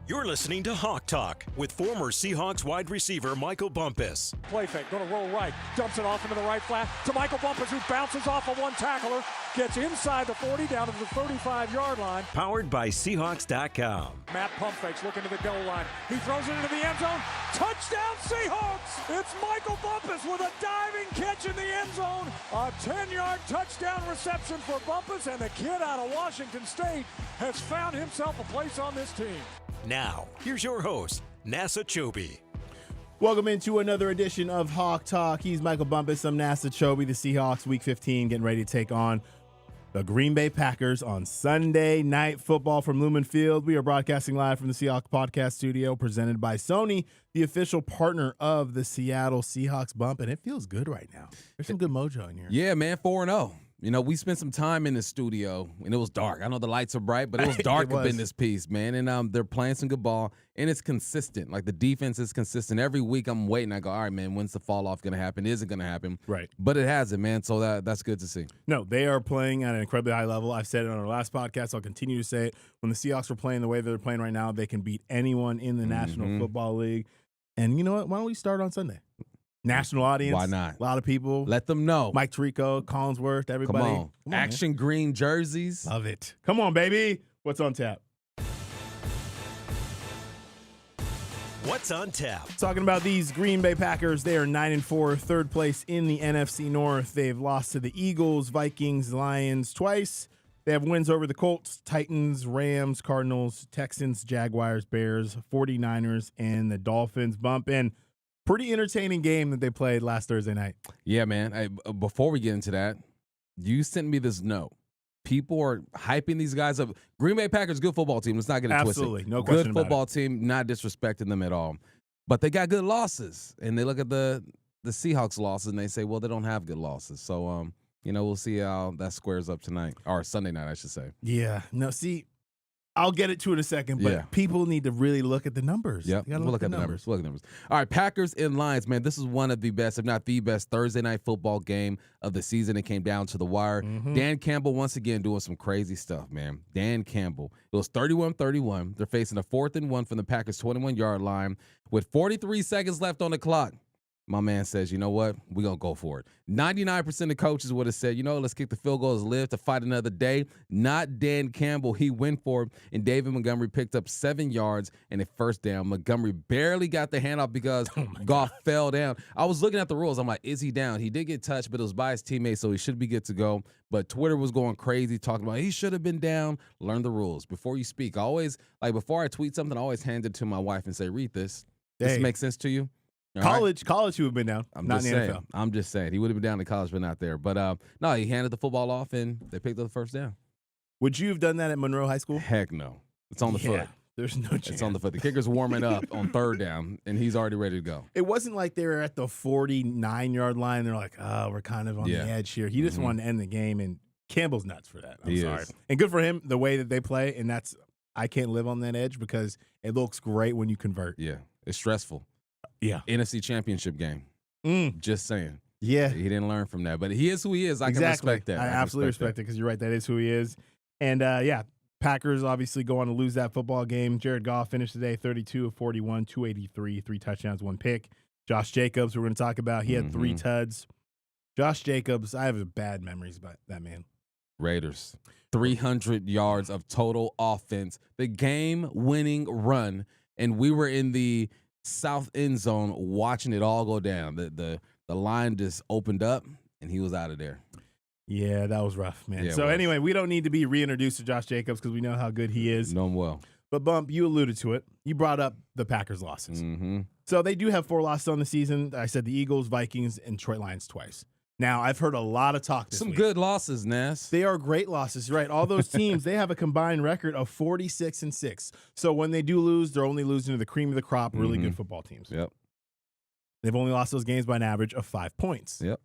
You're listening to Hawk Talk with former Seahawks wide receiver Michael Bumpus. Play fake, going to roll right, dumps it off into the right flat to Michael Bumpus, who bounces off of one tackler, gets inside the 40, down to the 35-yard line. Powered by Seahawks.com. Matt pump fakes, looking to the goal line. He throws it into the end zone. Touchdown Seahawks! It's Michael Bumpus with a diving catch in the end zone. A 10-yard touchdown reception for Bumpus, and the kid out of Washington State has found himself a place on this team. Now, here's your host, Nasser Kyobe. Welcome into another edition of Hawk Talk. He's Michael Bumpus. I'm Nasser Kyobe. The Seahawks, Week 15, getting ready to take on the Green Bay Packers on Sunday Night Football from Lumen Field. We are broadcasting live from the Seahawks podcast studio, presented by Sony, the official partner of the Seattle Seahawks. Bump, and it feels good right now. There's some good mojo in here. Yeah, man, 4-0. You know, we spent some time in the studio, and it was dark. I know the lights are bright, but it was dark up in this piece, man. And they're playing some good ball, and it's consistent. Like, the defense is consistent. Every week I'm waiting. I go, all right, man, when's the fall-off going to happen? Is it going to happen? Right. But it hasn't, man, so that's good to see. No, they are playing at an incredibly high level. I've said it on our last podcast. I'll continue to say it. When the Seahawks are playing the way they're playing right now, they can beat anyone in the National Football League. And you know what? Why don't we start on Sunday? National audience. Why not? A lot of people. Let them know. Mike Tirico, Collinsworth, everybody. Come on Action man. Green jerseys. Love it. Come on, baby. What's on tap? What's on tap? Talking about these Green Bay Packers. They are 9-4, third place in the NFC North. They've lost to the Eagles, Vikings, Lions twice. They have wins over the Colts, Titans, Rams, Cardinals, Texans, Jaguars, Bears, 49ers, and the Dolphins. Bump in. Pretty entertaining game that they played last Thursday night. Yeah, man. Before we get into that, you sent me this note. People are hyping these guys up. Green Bay Packers, good football team. Let's not get it twisted. Absolutely, no question about it. Good football team, not disrespecting them at all. But they got good losses. And they look at the Seahawks losses, and they say, well, they don't have good losses. So, we'll see how that squares up tonight. Or Sunday night, I should say. Yeah. No, see, I'll get it to it in a second, but people need to really look at the numbers. Yep, we'll look at the numbers. Look at the numbers. All right, Packers and Lions, man. This is one of the best, if not the best, Thursday night football game of the season. It came down to the wire. Dan Campbell once again doing some crazy stuff, man. Dan Campbell. It was 31-31. They're facing a 4th and 1 from the Packers' 21-yard line with 43 seconds left on the clock. My man says, you know what? We're going to go for it. 99% of coaches would have said, let's kick the field goals, live to fight another day. Not Dan Campbell. He went for it, and David Montgomery picked up 7 yards and a first down. Montgomery barely got the handoff because Goff fell down. I was looking at the rules. I'm like, is he down? He did get touched, but it was by his teammate, so he should be good to go. But Twitter was going crazy, talking about he should have been down. Learn the rules. Before you speak, before I tweet something, I always hand it to my wife and say, read this. This makes sense to you? College, he would have been down. I'm not just in the saying. NFL. I'm just saying. He would have been down to college, but not there. But, no, he handed the football off, and they picked up the first down. Would you have done that at Monroe High School? Heck no. It's on the foot. There's no chance. It's on the foot. The kicker's warming up on 3rd down, and he's already ready to go. It wasn't like they were at the 49-yard line. They're like, we're kind of on the edge here. He just wanted to end the game, and Campbell's nuts for that. I'm sorry. And good for him, the way that they play, and I can't live on that edge because it looks great when you convert. Yeah, it's stressful. Yeah. NFC Championship game. Just saying. Yeah. He didn't learn from that, but he is who he is. I can respect that. I absolutely respect it because you're right. That is who he is. And, Packers obviously go on to lose that football game. Jared Goff finished today 32 of 41, 283, 3 touchdowns, 1 pick. Josh Jacobs, we're going to talk about. He had 3 tuds. Josh Jacobs, I have bad memories about that man. Raiders, 300 yards of total offense. The game-winning run, and we were in the south end zone watching it all go down. The line just opened up, and he was out of there. Yeah, that was rough, man. Yeah, so anyway, we don't need to be reintroduced to Josh Jacobs because we know how good he is. Know him well. But, Bump, you alluded to it. You brought up the Packers' losses. So they do have 4 losses on the season. I said the Eagles, Vikings, and Detroit Lions twice. Now, I've heard a lot of talk this week. Good losses, Nass. They are great losses, right? All those teams, they have a combined record of 46-6. So when they do lose, they're only losing to the cream of the crop, really good football teams. Yep. They've only lost those games by an average of 5 points. Yep.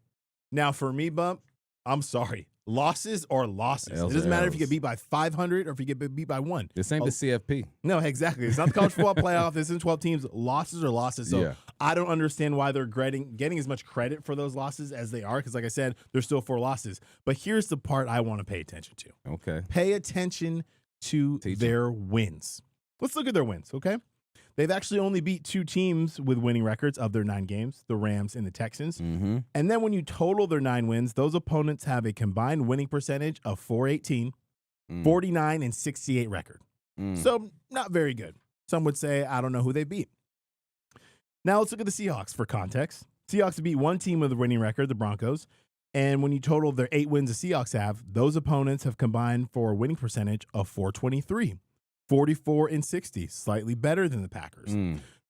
Now, for me, Bump, I'm sorry. Losses are losses. It doesn't matter if you get beat by 500 or if you get beat by 1. This ain't the CFP. No, exactly. It's not the college football playoff. This isn't 12 teams. Losses are losses. So I don't understand why they're getting as much credit for those losses as they are because, like I said, there's still 4 losses. But here's the part I want to pay attention to. Okay. Pay attention to their wins. Let's look at their wins, okay? They've actually only beat 2 teams with winning records of their 9 games, the Rams and the Texans. Mm-hmm. And then when you total their 9 wins, those opponents have a combined winning percentage of 418, 49, and 68 record. So not very good. Some would say, I don't know who they beat. Now let's look at the Seahawks for context. Seahawks have beat 1 team with a winning record, the Broncos. And when you total their 8 wins the Seahawks have, those opponents have combined for a winning percentage of 423. 44 and 60, slightly better than the Packers.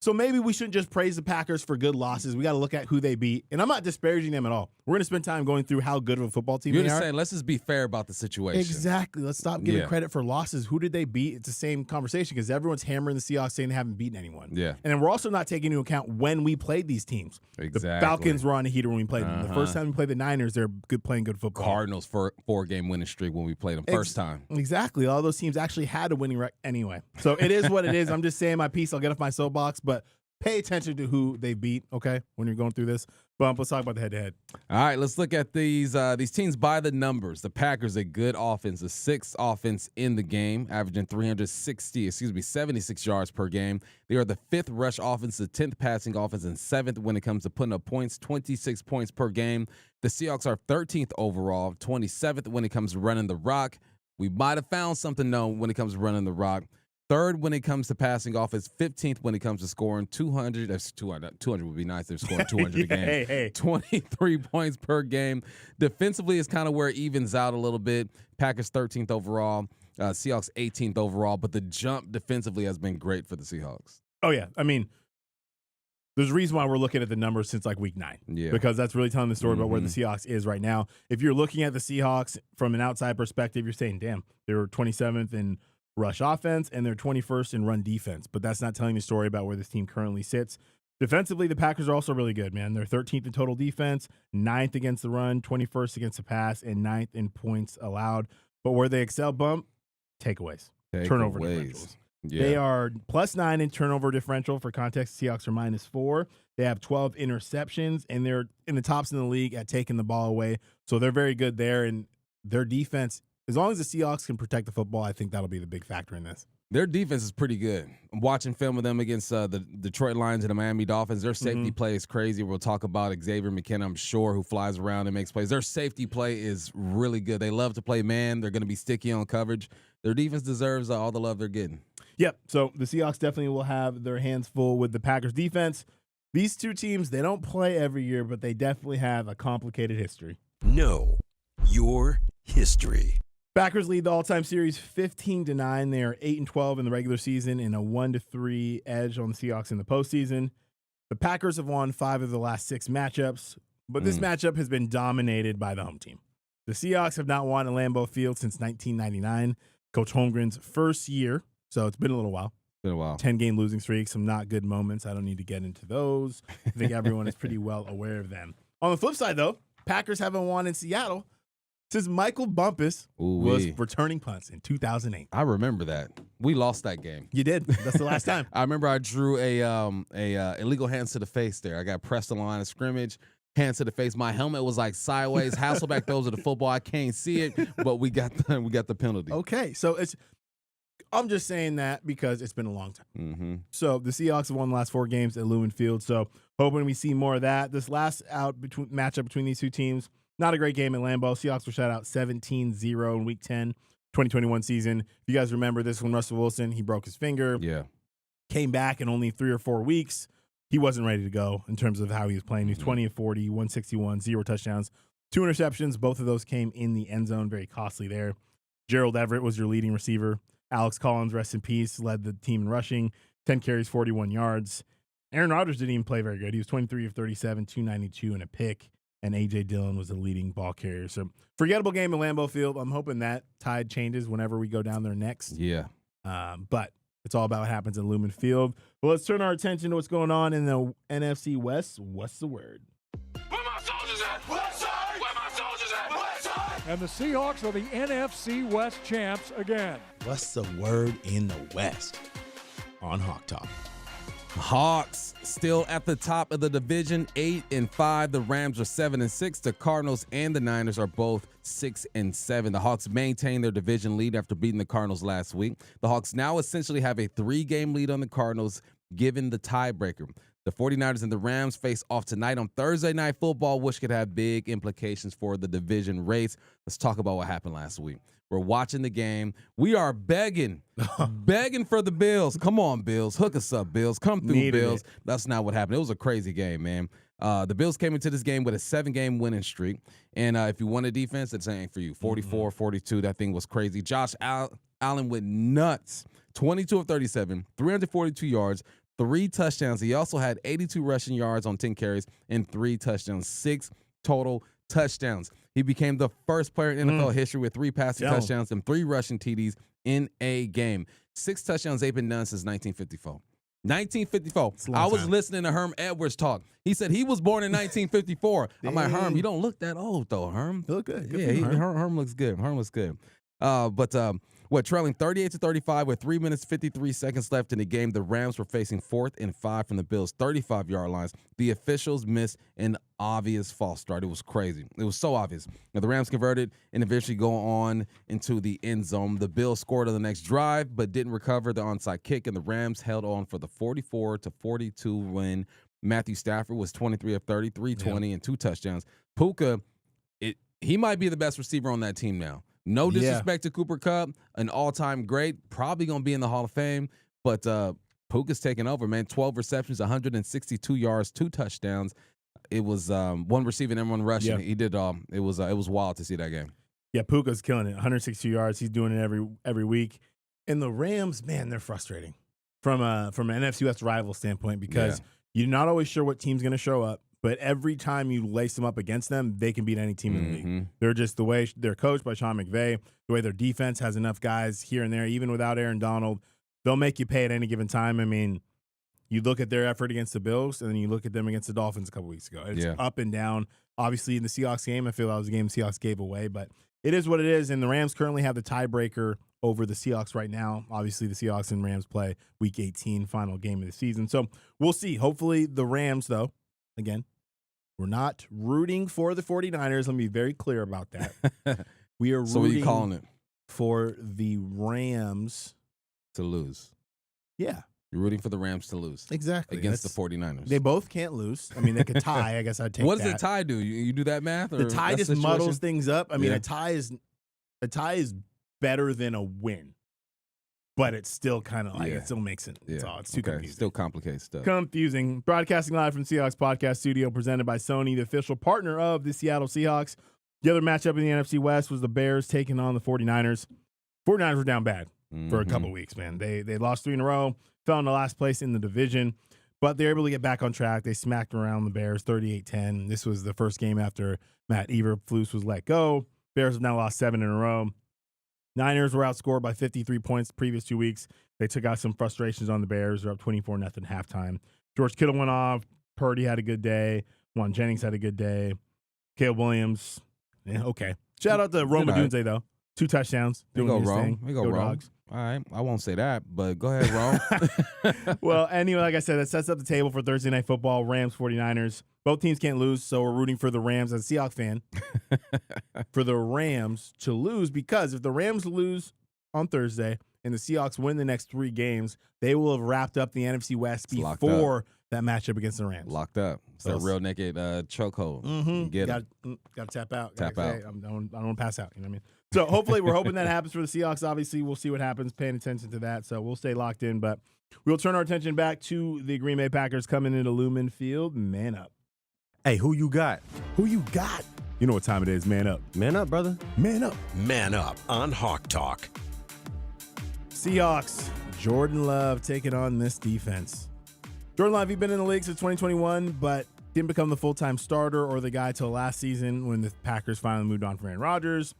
So maybe we shouldn't just praise the Packers for good losses. We got to look at who they beat. And I'm not disparaging them at all. We're going to spend time going through how good of a football team You're they just are. saying, let's just be fair about the situation. Exactly. Let's stop giving credit for losses. Who did they beat? It's the same conversation because everyone's hammering the Seahawks saying they haven't beaten anyone. Yeah. And then we're also not taking into account when we played these teams. Exactly. The Falcons were on a heater when we played them. The first time we played the Niners, they're playing good football. Cardinals for 4-game winning streak when we played them first time. Exactly. All those teams actually had a winning record anyway. So it is what it is. I'm just saying my piece. I'll get off my soapbox, but pay attention to who they beat, okay, when you're going through this. Bump, let's talk about the head-to-head. All right, let's look at these teams by the numbers. The Packers, a good offense, the 6th offense in the game, averaging 76 yards per game. They are the 5th rush offense, the 10th passing offense, and 7th when it comes to putting up points, 26 points per game. The Seahawks are 13th overall, 27th when it comes to running the rock. We might have found something, though, when it comes to running the rock. 3rd when it comes to passing offense, 15th when it comes to scoring 200. 200 would be nice. They're scoring 200 a game. 23 points per game. Defensively is kind of where it evens out a little bit. Packers 13th overall. Seahawks 18th overall. But the jump defensively has been great for the Seahawks. Oh, yeah. I mean, there's a reason why we're looking at the numbers since like week 9. Yeah. Because that's really telling the story about where the Seahawks is right now. If you're looking at the Seahawks from an outside perspective, you're saying, damn, they were 27th in rush offense, and they're 21st in run defense. But that's not telling the story about where this team currently sits. Defensively, the Packers are also really good, man. They're 13th in total defense, 9th against the run, 21st against the pass, and 9th in points allowed. But where they excel, Bump, takeaways. Turnover differentials. Yeah. They are +9 in turnover differential. For context, Seahawks are -4. They have 12 interceptions, and they're in the tops in the league at taking the ball away. So they're very good there, and their defense, as long as the Seahawks can protect the football, I think that'll be the big factor in this. Their defense is pretty good. I'm watching film of them against the Detroit Lions and the Miami Dolphins. Their safety play is crazy. We'll talk about Xavier McKinney, I'm sure, who flies around and makes plays. Their safety play is really good. They love to play man. They're going to be sticky on coverage. Their defense deserves all the love they're getting. Yep. So the Seahawks definitely will have their hands full with the Packers defense. These two teams, they don't play every year, but they definitely have a complicated history. Know your history. Packers lead the all-time series 15-9. They are 8-12 in the regular season and a 1-3 edge on the Seahawks in the postseason. The Packers have won 5 of the last 6 matchups, but this matchup has been dominated by the home team. The Seahawks have not won at Lambeau Field since 1999, Coach Holmgren's first year, so it's been a little while. Been a while. 10-game losing streak, some not good moments. I don't need to get into those. I think everyone is pretty well aware of them. On the flip side, though, Packers haven't won in Seattle since Michael Bumpus was returning punts in 2008. I remember that. We lost that game. You did. That's the last time. I remember I drew a illegal hands to the face there. I got pressed on the line of scrimmage, hands to the face. My helmet was like sideways. Hasselback throws at the football. I can't see it, but we got the penalty. Okay, so I'm just saying that because it's been a long time. So the Seahawks have won the last 4 games at Lumen Field. So hoping we see more of that. This last matchup between these two teams, not a great game at Lambeau. Seahawks were shut out 17-0 in Week 10, 2021 season. If you guys remember this when Russell Wilson, he broke his finger. Yeah. Came back in only 3 or 4 weeks. He wasn't ready to go in terms of how he was playing. He was 20-40, 161, 0 touchdowns, 2 interceptions. Both of those came in the end zone. Very costly there. Gerald Everett was your leading receiver. Alex Collins, rest in peace, led the team in rushing, 10 carries, 41 yards. Aaron Rodgers didn't even play very good. He was 23 of 37, 292 and a pick. And A.J. Dillon was the leading ball carrier. So forgettable game at Lambeau Field. I'm hoping that tide changes whenever we go down there next. Yeah. But it's all about what happens at Lumen Field. Well, let's turn our attention to what's going on in the NFC West. What's the word? Where my soldiers at? West side! Where my soldiers at? West side! And the Seahawks are the NFC West champs again. What's the word in the West on Hawk Talk? Hawks still at the top of the division, 8-5. The Rams are 7-6. The Cardinals and the Niners are both 6-7. The Hawks maintain their division lead after beating the Cardinals last week. The Hawks now essentially have a 3-game lead on the Cardinals, given the tiebreaker. The 49ers and the Rams face off tonight on Thursday Night Football, which could have big implications for the division race. Let's talk about what happened last week. We're watching the game. We are begging for the Bills. Come on, Bills. Hook us up, Bills. Come through, Bills. That's not what happened. It was a crazy game, man. The Bills came into this game with a 7-game winning streak. And if you want a defense, it's ain't for you. 44-42. That thing was crazy. Josh Allen went nuts. 22 of 37, 342 yards, 3 touchdowns. He also had 82 rushing yards on 10 carries and 3 touchdowns, 6 total touchdowns. He became the first player in NFL history with 3 passing touchdowns and 3 rushing TDs in a game. 6 touchdowns ain't been done since 1954. 1954. I was listening to Herm Edwards talk. He said he was born in 1954. I'm like, Herm, you don't look that old, though, Herm. You look good. Herm looks good. Herm looks good. Trailing 38-35 with 3 minutes, 53 seconds left in the game, the Rams were facing 4th and 5 from the Bills' 35-yard lines. The officials missed an obvious false start. It was crazy. It was so obvious. Now, the Rams converted and eventually go on into the end zone. The Bills scored on the next drive, but didn't recover the onside kick, and the Rams held on for the 44-42 win. Matthew Stafford was 23 of 30, 320, and 2 touchdowns. Puka, he might be the best receiver on that team now. No disrespect to Cooper Kupp, an all-time great, probably going to be in the Hall of Fame, but Puka's taking over, man. 12 receptions, 162 yards, 2 touchdowns. It was 1 receiving and 1 rushing. He did it was wild to see that game. Yeah, Puka's killing it. 162 yards. He's doing it every week. And the Rams, man, they're frustrating from an NFC West rival standpoint because you're not always sure what team's going to show up. But every time you lace them up against them, they can beat any team in the league. They're just the way they're coached by Sean McVay, the way their defense has enough guys here and there, even without Aaron Donald, they'll make you pay at any given time. I mean, you look at their effort against the Bills, and then you look at them against the Dolphins a couple weeks ago. It's up and down. Obviously, in the Seahawks game, I feel that was a game the Seahawks gave away, but it is what it is, and the Rams currently have the tiebreaker over the Seahawks right now. Obviously, the Seahawks and Rams play Week 18, final game of the season. So we'll see. Hopefully, the Rams, though, again, we're not rooting for the 49ers. Let me be very clear about that. We are so what are you calling it? For the Rams to lose. Yeah. You're rooting for the Rams to lose. Exactly. Against the 49ers. They both can't lose. I mean, they could tie. I guess I'd take that. What does the tie do? You do that math? Or the tie just muddles things up. I mean, Yeah. a tie is better than a win. But it's still kind of like, it still makes it. It's too confusing. Still complicates stuff. Confusing. Broadcasting live from Seahawks Podcast Studio, presented by Sony, the official partner of the Seattle Seahawks. The other matchup in the NFC West was the Bears taking on the 49ers. 49ers were down bad for a couple weeks, man. They lost 3 in a row, fell into last place in the division, but they're able to get back on track. They smacked around the Bears 38-10. This was the first game after Matt Eberflus was let go. Bears have now lost 7 in a row. Niners were outscored by 53 points the previous 2 weeks. They took out some frustrations on the Bears. They're up 24-0 halftime. George Kittle went off. Purdy had a good day. Juan Jennings had a good day. Caleb Williams, okay. Shout out to Rome Odunze, though. 2 touchdowns. We go Rome. We go Rome. Dogs. All right. I won't say that, but go ahead, Rome. Well, anyway, like I said, that sets up the table for Thursday Night Football, Rams, 49ers. Both teams can't lose, so we're rooting for the Rams as a Seahawks fan. For the Rams to lose, because if the Rams lose on Thursday and the Seahawks win the next 3 games, they will have wrapped up the NFC West before that matchup against the Rams. Locked up. It's a real naked chokehold. Got to tap out. Tap out. I don't want to pass out. You know what I mean? So hopefully we're hoping that happens for the Seahawks. Obviously, we'll see what happens, paying attention to that. So we'll stay locked in. But we'll turn our attention back to the Green Bay Packers coming into Lumen Field. Man up. Hey, who you got? Who you got? You know what time it is. Man up. Man up, brother. Man up. Man up on Hawk Talk. Seahawks, Jordan Love taking on this defense. Jordan Love, he's been in the league since 2021, but didn't become the full-time starter or the guy till last season when the Packers finally moved on from Aaron Rodgers.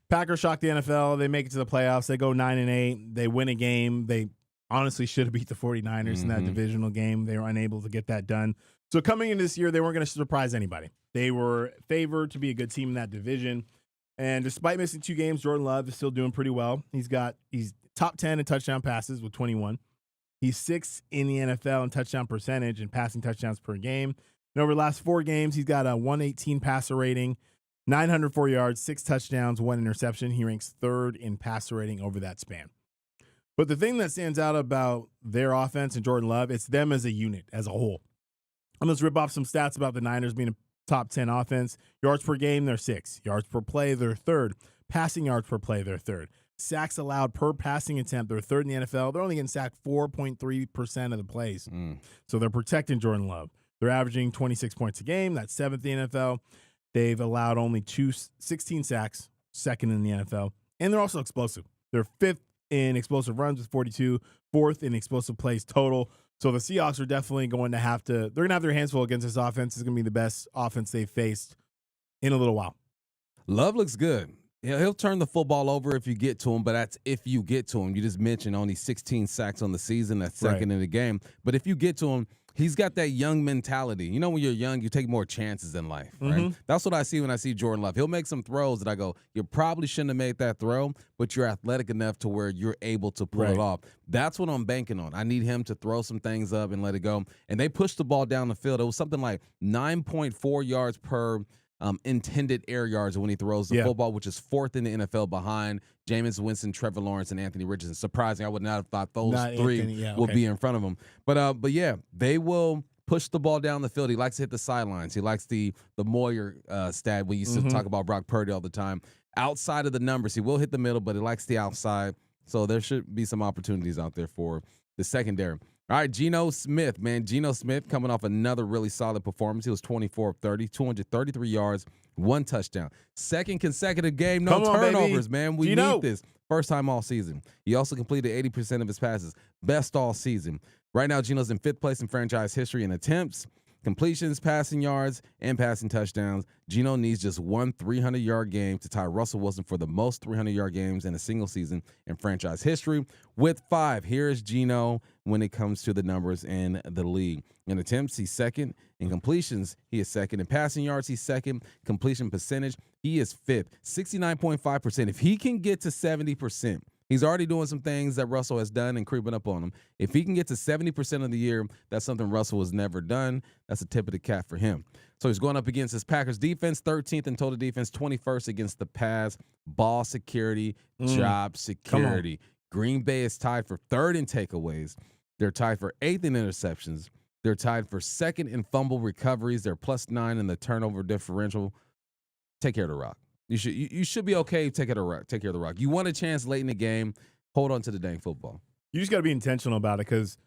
Packers shocked the NFL. They make it to the playoffs. They go 9-8. They win a game. They honestly should have beat the 49ers in that divisional game. They were unable to get that done. So coming into this year, they weren't going to surprise anybody. They were favored to be a good team in that division. And despite missing 2 games, Jordan Love is still doing pretty well. He's top 10 in touchdown passes with 21. He's 6th in the NFL in touchdown percentage and passing touchdowns per game. And over the last 4 games, he's got a 118 passer rating, 904 yards, 6 touchdowns, 1 interception. He ranks 3rd in passer rating over that span. But the thing that stands out about their offense and Jordan Love, it's them as a unit, as a whole. I'm going to rip off some stats about the Niners being a top 10 offense. Yards per game, they're 6th. Yards per play, they're 3rd. Passing yards per play, they're 3rd. Sacks allowed per passing attempt, they're 3rd in the NFL. They're only getting sacked 4.3% of the plays. So they're protecting Jordan Love. They're averaging 26 points a game. That's 7th in the NFL. They've allowed only 16 sacks, 2nd in the NFL. And they're also explosive. They're 5th in explosive runs with 42, 4th in explosive plays total. So the Seahawks are definitely going to they're going to have their hands full against this offense. It's going to be the best offense they've faced in a little while. Love looks good. He'll turn the football over if you get to him, but that's if you get to him. You just mentioned only 16 sacks on the season. That's 2nd in the game. But if you get to him, he's got that young mentality. You know, when you're young, you take more chances in life, right? That's what I see when I see Jordan Love. He'll make some throws that I go, you probably shouldn't have made that throw, but you're athletic enough to where you're able to pull it off. That's what I'm banking on. I need him to throw some things up and let it go. And they pushed the ball down the field. It was something like 9.4 yards per intended air yards when he throws the football, which is 4th in the NFL behind Jameis Winston, Trevor Lawrence, and Anthony Richardson. Surprising. I would not have thought those three would be in front of him. But yeah, they will push the ball down the field. He likes to hit the sidelines. He likes the Moyer stat. We used to talk about Brock Purdy all the time. Outside of the numbers, he will hit the middle, but he likes the outside. So there should be some opportunities out there for the secondary. All right, Geno Smith, man. Geno Smith coming off another really solid performance. He was 24 of 30, 233 yards, 1 touchdown. 2nd consecutive game, no turnovers, man. We need this. First time all season. He also completed 80% of his passes. Best all season. Right now, Geno's in 5th place in franchise history in attempts, completions, passing yards, and passing touchdowns. Geno needs just 1 300-yard game to tie Russell Wilson for the most 300-yard games in a single season in franchise history with 5. Here's Geno when it comes to the numbers in the league. In attempts, he's 2nd. In completions, he is 2nd. In passing yards, he's 2nd. Completion percentage, he is 5th. 69.5%. If he can get to 70%, he's already doing some things that Russell has done and creeping up on him. If he can get to 70% of the year, that's something Russell has never done. That's a tip of the cap for him. So he's going up against his Packers defense, 13th in total defense, 21st against the pass, ball security, job security. Green Bay is tied for 3rd in takeaways. They're tied for 8th in interceptions. They're tied for 2nd in fumble recoveries. They're +9 in the turnover differential. Take care of the rock. You should be okay. Take care of the rock. You want a chance late in the game. Hold on to the dang football. You just got to be intentional about it because,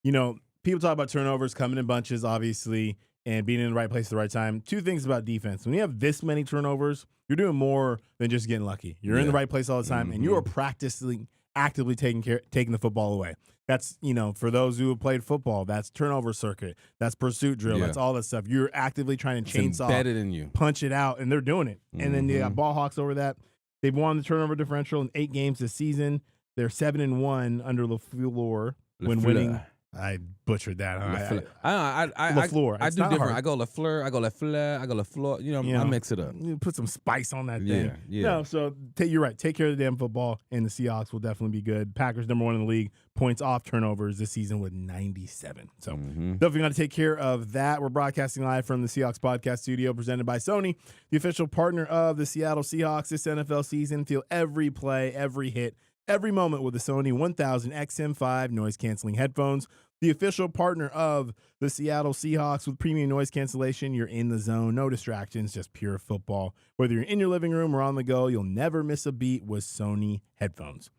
you know, people talk about turnovers coming in bunches, obviously, and being in the right place at the right time. 2 things about defense. When you have this many turnovers, you're doing more than just getting lucky. You're in the right place all the time, and you are practicing actively taking the football away. That's, you know, for those who have played football, that's turnover circuit, that's pursuit drill, that's all that stuff. You're actively trying to chainsaw, embedded in you, punch it out, and they're doing it. And then you got ball hawks over that. They've won the turnover differential in 8 games this season. They're 7-1 under LaFleur when winning. I butchered that. LaFleur. I do different. Hard. I go LaFleur. I go LaFleur. I go LaFleur. You know, I mix it up. You put some spice on that thing. Yeah. No, so you're right. Take care of the damn football, and the Seahawks will definitely be good. Packers #1 in the league, points off turnovers this season with 97. So definitely got to take care of that. We're broadcasting live from the Seahawks podcast studio presented by Sony, the official partner of the Seattle Seahawks this NFL season. Feel every play, every hit, every moment with the Sony 1000 XM5 noise-canceling headphones. The official partner of the Seattle Seahawks with premium noise cancellation. You're in the zone, no distractions, just pure football. Whether you're in your living room or on the go, you'll never miss a beat with Sony headphones.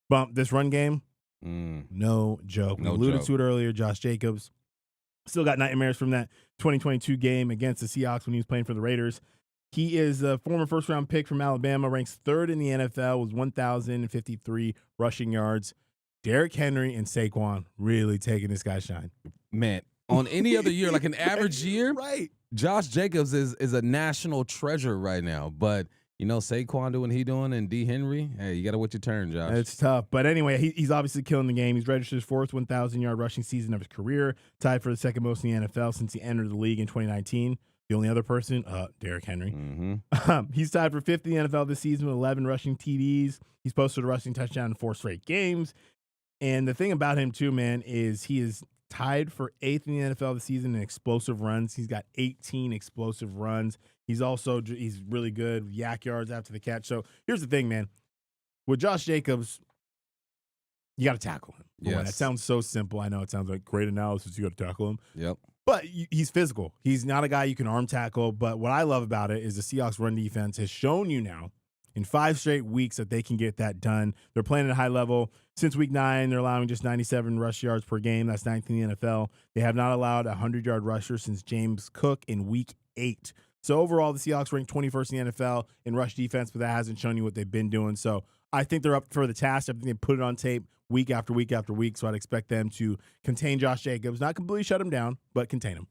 Bump, this run game, no joke. We alluded to it earlier, Josh Jacobs. Still got nightmares from that 2022 game against the Seahawks when he was playing for the Raiders. He is a former first-round pick from Alabama, ranks 3rd in the NFL with 1,053 rushing yards. Derrick Henry and Saquon really taking this guy's shine. Man, on any other year, like an average year, right? Josh Jacobs is a national treasure right now. But, you know, Saquon doing what he doing and D. Henry, hey, you got to wait your turn, Josh. It's tough. But anyway, he's obviously killing the game. He's registered his 4th 1,000-yard rushing season of his career, tied for the 2nd most in the NFL since he entered the league in 2019. The only other person, Derrick Henry. He's tied for 5th in the NFL this season with 11 rushing TDs. He's posted a rushing touchdown in 4 straight games. And the thing about him too, man, is he is tied for 8th in the NFL this season in explosive runs. He's got 18 explosive runs. He's really good with yak yards after the catch. So here's the thing, man. With Josh Jacobs, you got to tackle him. Yes. That sounds so simple. I know it sounds like great analysis. You got to tackle him. Yep. But he's physical. He's not a guy you can arm tackle. But what I love about it is the Seahawks run defense has shown you now in 5 straight weeks that they can get that done. They're playing at a high level. Since week 9, they're allowing just 97 rush yards per game. That's 9th in the NFL. They have not allowed a 100-yard rusher since James Cook in week 8. So overall, the Seahawks ranked 21st in the NFL in rush defense, but that hasn't shown you what they've been doing. So I think they're up for the task. I think they put it on tape week after week after week. So I'd expect them to contain Josh Jacobs, not completely shut him down, but contain him.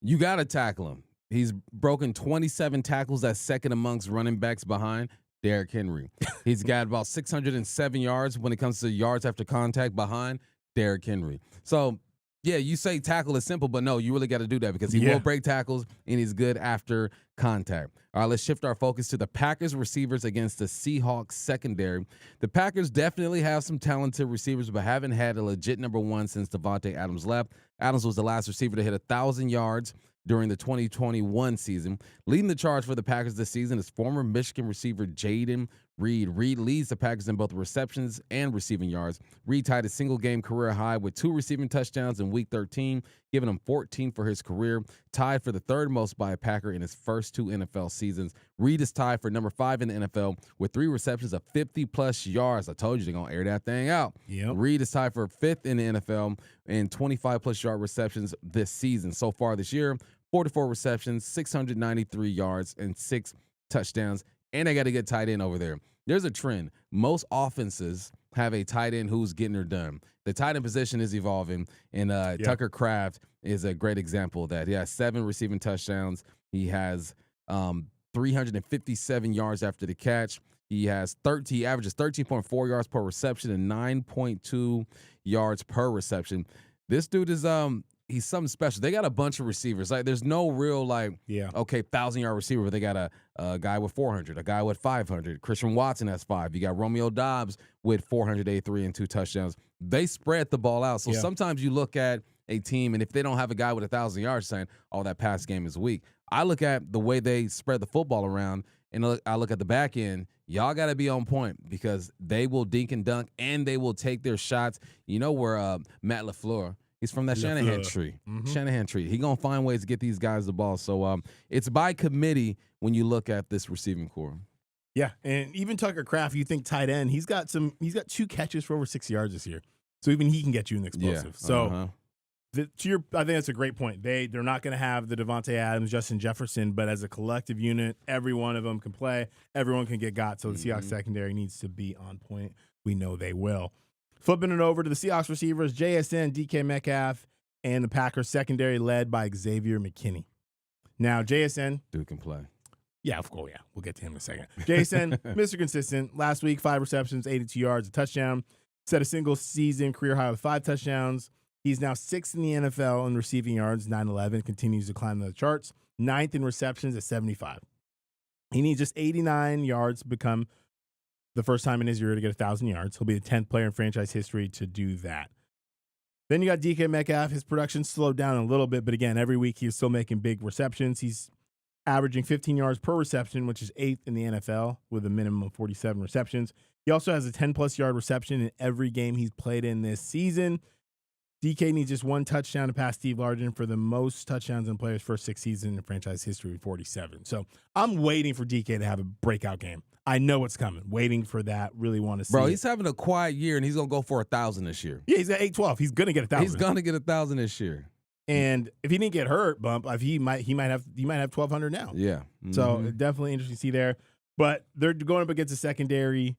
You got to tackle him. He's broken 27 tackles. That's second amongst running backs behind Derrick Henry. He's got about 607 yards when it comes to yards after contact behind Derrick Henry. So, yeah, you say tackle is simple, but no, you really got to do that because he will break tackles and he's good after contact. All right, let's shift our focus to the Packers receivers against the Seahawks secondary. The Packers definitely have some talented receivers, but haven't had a legit number one since Devontae Adams left. Adams was the last receiver to hit 1,000 yards during the 2021 season. Leading the charge for the Packers this season is former Michigan receiver Jaden Reed. Reed leads the Packers in both receptions and receiving yards. Reed tied a single-game career high with 2 receiving touchdowns in Week 13, giving him 14 for his career, tied for the third most by a Packer in his first 2 NFL seasons. Reed is tied for number 5 in the NFL with 3 receptions of 50-plus yards. I told you they're going to air that thing out. Yep. Reed is tied for 5th in the NFL in 25-plus yard receptions this season. So far this year, 44 receptions, 693 yards, and 6 touchdowns. And they got a good tight end over there. There's a trend. Most offenses have a tight end who's getting it done. The tight end position is evolving, and Tucker Kraft is a great example of that. He has 7 receiving touchdowns. He has 357 yards after the catch. He averages 13.4 yards per reception and 9.2 yards per reception. This dude is he's something special. They got a bunch of receivers. Like, there's no real, 1,000-yard receiver, but they got a guy with 400, a guy with 500. Christian Watson has 5. You got Romeo Doubs with 483 and 2 touchdowns. They spread the ball out. So sometimes you look at a team, and if they don't have a guy with 1,000 yards, saying, oh, that pass game is weak. I look at the way they spread the football around, and I look at the back end. Y'all got to be on point because they will dink and dunk, and they will take their shots. You know where Matt LaFleur, he's from that Shanahan tree. Mm-hmm. Shanahan tree. He's going to find ways to get these guys the ball. So it's by committee when you look at this receiving core. Yeah, and even Tucker Kraft, you think tight end, he's got 2 catches for over 6 yards this year. So even he can get you an explosive. So I think that's a great point. They're not going to have the Devontae Adams, Justin Jefferson, but as a collective unit, every one of them can play. Everyone can get got. So the Seahawks secondary needs to be on point. We know they will. Flipping it over to the Seahawks receivers, JSN, DK Metcalf, and the Packers secondary led by Xavier McKinney. Now, JSN. Dude can play. Yeah, of course, yeah. We'll get to him in a second. Jason, Mr. Consistent. Last week, 5 receptions, 82 yards, a touchdown. Set a single season career high with 5 touchdowns. He's now 6th in the NFL in receiving yards, 911. Continues to climb the charts. 9th in receptions at 75. He needs just 89 yards to become the first time in his career to get 1,000 yards. He'll be the 10th player in franchise history to do that. Then you got DK Metcalf. His production slowed down a little bit, but again, every week he's still making big receptions. He's averaging 15 yards per reception, which is 8th in the NFL with a minimum of 47 receptions. He also has a 10-plus yard reception in every game he's played in this season. DK needs just 1 touchdown to pass Steve Largent for the most touchdowns in a player's first 6 seasons in franchise history with 47. So I'm waiting for DK to have a breakout game. I know what's coming. Waiting for that. Really want to see Bro, he's having a quiet year, and he's going to go for 1,000 this year. Yeah, he's at 812. He's going to get 1,000. He's going to get 1,000 this year. And if he didn't get hurt, he might have 1,200 now. Yeah. Mm-hmm. So definitely interesting to see there. But they're going up against a secondary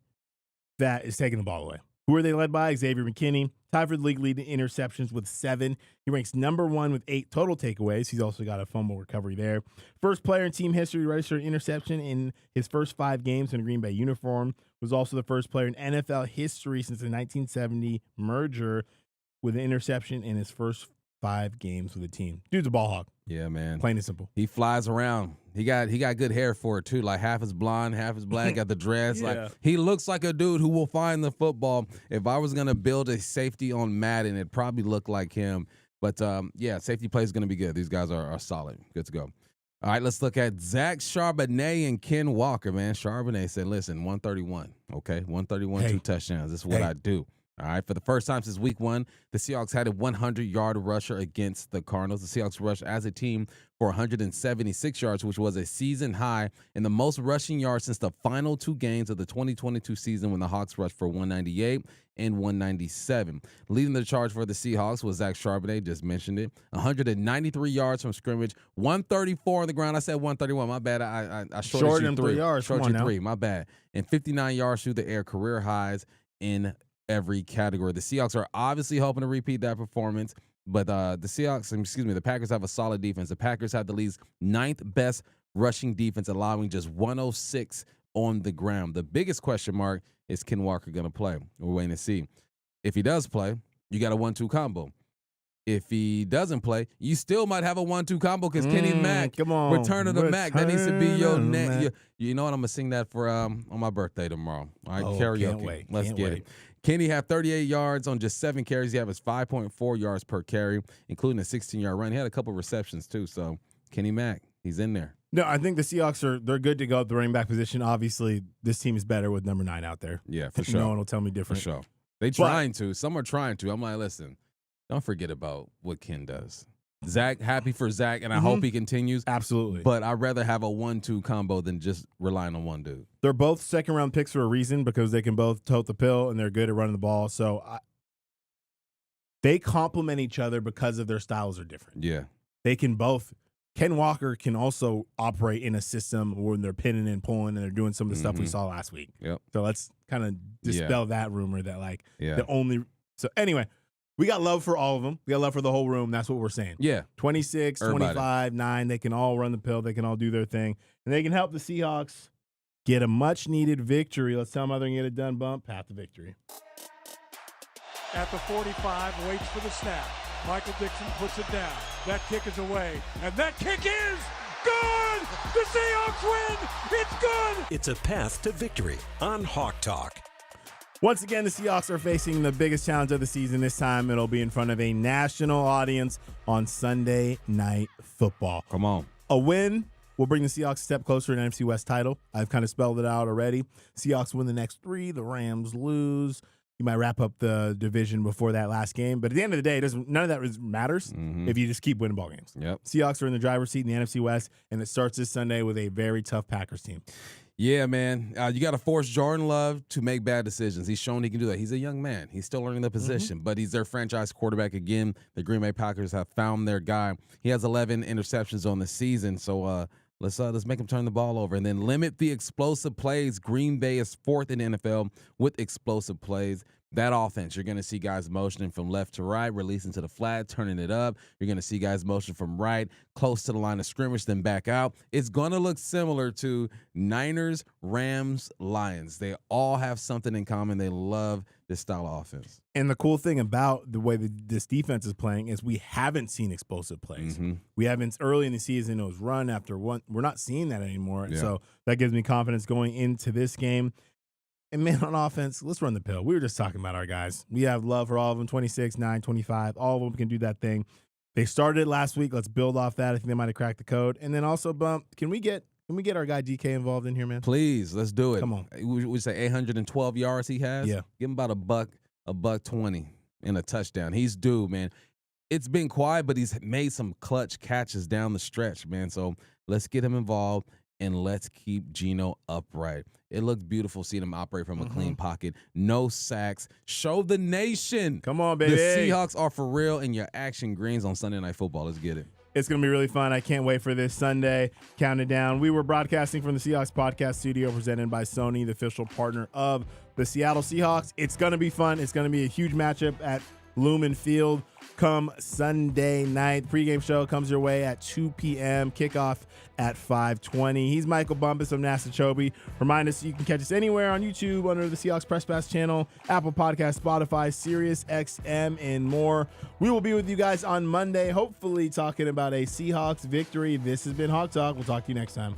that is taking the ball away. Who are they led by? Xavier McKinney, tied for the league lead in interceptions with 7. He ranks number 1 with 8 total takeaways. He's also got a fumble recovery there. First player in team history to register an interception in his first 5 games in a Green Bay uniform. Was also the first player in NFL history since the 1970 merger with an interception in his first 5 games with the team. Dude's a ball hog. Yeah, man. Plain and simple. He flies around. He got good hair for it too. Like half is blonde, half is black. Got the dreads. Yeah. Like he looks like a dude who will find the football. If I was gonna build a safety on Madden, it'd probably look like him. But yeah, safety play is gonna be good. These guys are solid. Good to go. All right, let's look at Zach Charbonnet and Ken Walker, man. Charbonnet said, listen, 131, okay? 131, Hey. 2 touchdowns. This is what I do. All right, for the first time since week 1, the Seahawks had a 100-yard rusher against the Cardinals. The Seahawks rushed as a team for 176 yards, which was a season high and the most rushing yards since the final 2 games of the 2022 season when the Hawks rushed for 198 and 197. Leading the charge for the Seahawks was Zach Charbonnet, just mentioned it. 193 yards from scrimmage, 134 on the ground. I said 131. My bad. I shorted you 3 yards. Shorted Come you on 3. My bad. And 59 yards through the air, career highs in every category. The Seahawks are obviously hoping to repeat that performance, but the Packers have a solid defense. The Packers have the league's 9th best rushing defense, allowing just 106 on the ground. The biggest question mark is Ken Walker going to play? We're waiting to see. If he does play, you got a 1-2 combo. If he doesn't play, you still might have a 1-2 combo because Kenny Mack, come on, Return of the Mack. That needs to be your Mack. neck. You know what? I'm going to sing that for on my birthday tomorrow. All right, karaoke. Can't wait. Let's Can't get wait. it. Kenny had 38 yards on just 7 carries. He averaged 5.4 yards per carry, including a 16-yard run. He had a couple receptions too. So Kenny Mack, he's in there. No, I think the Seahawks they're good to go at the running back position. Obviously, this team is better with number 9 out there. Yeah, for sure. No one will tell me For different. sure. They trying to. Some are trying to. I'm like, listen, don't forget about what Ken does. Zach, happy for Zach, and I hope he continues. Absolutely. But I'd rather have a 1-2 combo than just relying on one dude. They're both second-round picks for a reason because they can both tote the pill and they're good at running the ball. So they complement each other because of their styles are different. Yeah. They can both. Ken Walker can also operate in a system when they're pinning and pulling and they're doing some of the stuff we saw last week. Yep. So let's kind of dispel that rumor that the only. So anyway, we got love for all of them. We got love for the whole room. That's what we're saying. Yeah. 26, Everybody. 25, 9. They can all run the pill. They can all do their thing. And they can help the Seahawks get a much-needed victory. Let's tell them how they're going to get it done, Bump. Path to victory. At the 45, waits for the snap. Michael Dixon puts it down. That kick is away. And that kick is good! The Seahawks win! It's good! It's a path to victory on Hawk Talk. Once again, the Seahawks are facing the biggest challenge of the season. This time, it'll be in front of a national audience on Sunday Night Football. Come on. A win will bring the Seahawks a step closer to an NFC West title. I've kind of spelled it out already. Seahawks win the next 3. The Rams lose. You might wrap up the division before that last game. But at the end of the day, none of that matters if you just keep winning ball games. Yep. Seahawks are in the driver's seat in the NFC West, and it starts this Sunday with a very tough Packers team. Yeah, man. You got to force Jordan Love to make bad decisions. He's shown he can do that. He's a young man. He's still learning the position, but he's their franchise quarterback again. The Green Bay Packers have found their guy. He has 11 interceptions on the season, so let's make him turn the ball over and then limit the explosive plays. Green Bay is 4th in the NFL with explosive plays. That offense, you're going to see guys motioning from left to right, releasing to the flat, turning it up. You're going to see guys motion from right, close to the line of scrimmage, then back out. It's going to look similar to Niners, Rams, Lions. They all have something in common. They love this style of offense. And the cool thing about the way this defense is playing is we haven't seen explosive plays. We haven't early in the season. It was run after one. We're not seeing that anymore. Yeah. So that gives me confidence going into this game. And, man, on offense, let's run the pill. We were just talking about our guys. We have love for all of them, 26, 9, 25. All of them can do that thing. They started it last week. Let's build off that. I think they might have cracked the code. And then also, Bump, can we get our guy DK involved in here, man? Please, let's do it. Come on. We say 812 yards he has. Yeah. Give him about a buck 20 and a touchdown. He's due, man. It's been quiet, but he's made some clutch catches down the stretch, man. So let's get him involved and let's keep Geno upright. It looked beautiful seeing him operate from a clean pocket. No sacks. Show the nation. Come on, baby. The Seahawks are for real in your action greens on Sunday Night Football. Let's get it. It's going to be really fun. I can't wait for this Sunday. Count it down. We were broadcasting from the Seahawks podcast studio presented by Sony, the official partner of the Seattle Seahawks. It's going to be fun. It's going to be a huge matchup at Lumen Field. come Sunday night. Pregame show comes your way at 2 p.m. Kickoff at 5:20. He's Michael Bumpus from Nasser Kyobe. Remind us you can catch us anywhere on YouTube under the Seahawks Press Pass channel, Apple Podcasts, Spotify, Sirius XM, and more. We will be with you guys on Monday, hopefully talking about a Seahawks victory. This has been Hawk Talk. We'll talk to you next time.